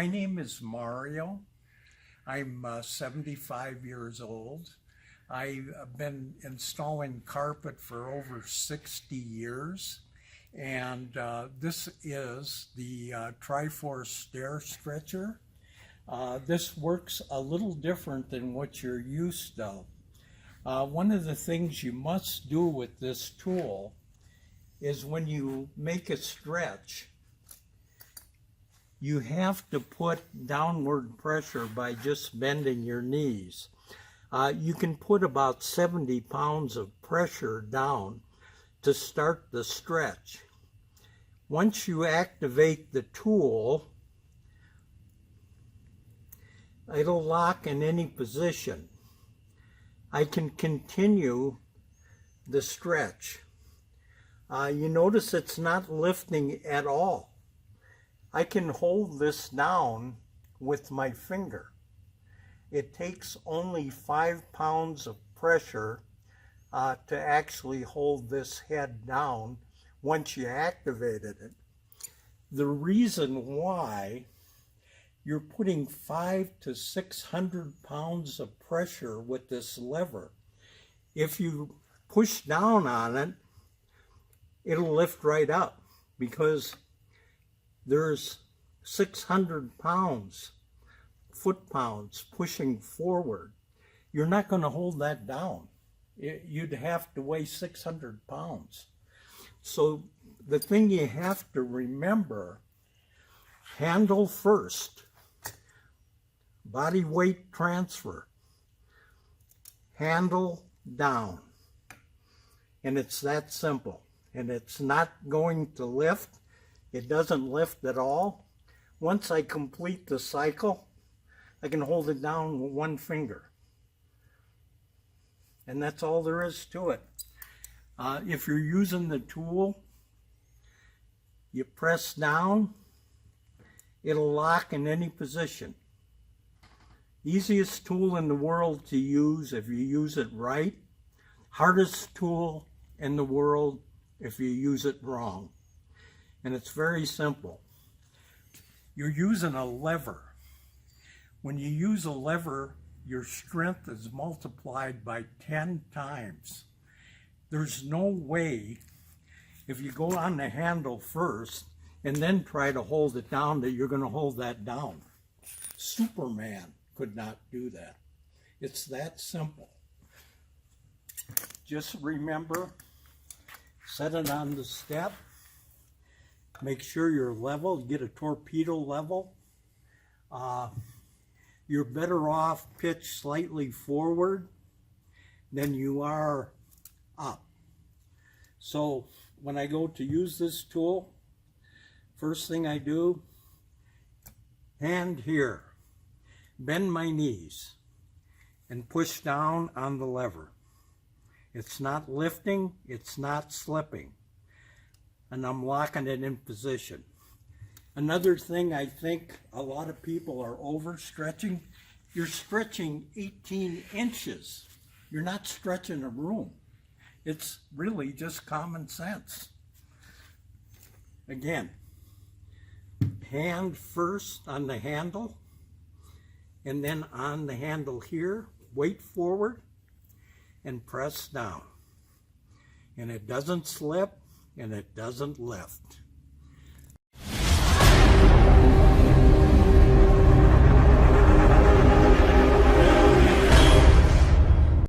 My name is Mario. I'm 75 years old. I've been installing carpet for over 60 years, and this is the triFORCE stair stretcher. This works a little different than what you're used to. One of the things you must do with this tool is when you make a stretch, you have to put downward pressure by just bending your knees. You can put about 70 pounds of pressure down to start the stretch. Once you activate the tool, it'll lock in any position. I can continue the stretch. You notice it's not lifting at all. I can hold this down with my finger. It takes only 5 pounds of pressure to actually hold this head down once you activated it. The reason why you're putting 500 to 600 pounds of pressure with this lever, if you push down on it, it'll lift right up because there's 600 pounds, foot-pounds pushing forward. You're not going to hold that down. You'd have to weigh 600 pounds. So the thing you have to remember, handle first, body weight transfer, handle down. And it's that simple. And it's not going to lift. It doesn't lift at all. Once I complete the cycle, I can hold it down with one finger. And that's all there is to it. If you're using the tool, you press down, it'll lock in any position. Easiest tool in the world to use if you use it right. Hardest tool in the world if you use it wrong. And it's very simple. You're using a lever. When you use a lever, your strength is multiplied by 10 times. There's no way, if you go on the handle first and then try to hold it down, that you're going to hold that down. Superman could not do that. It's that simple. Just remember, set it on the step. Make sure you're level, get a torpedo level. You're better off pitched slightly forward than you are up. So when I go to use this tool, first thing I do, hand here, bend my knees and push down on the lever. It's not lifting, it's not slipping. And I'm locking it in position. Another thing I think a lot of people are overstretching, you're stretching 18 inches. You're not stretching a room. It's really just common sense. Again, hand first on the handle, and then on the handle here, weight forward, and press down. And it doesn't slip, and it doesn't lift.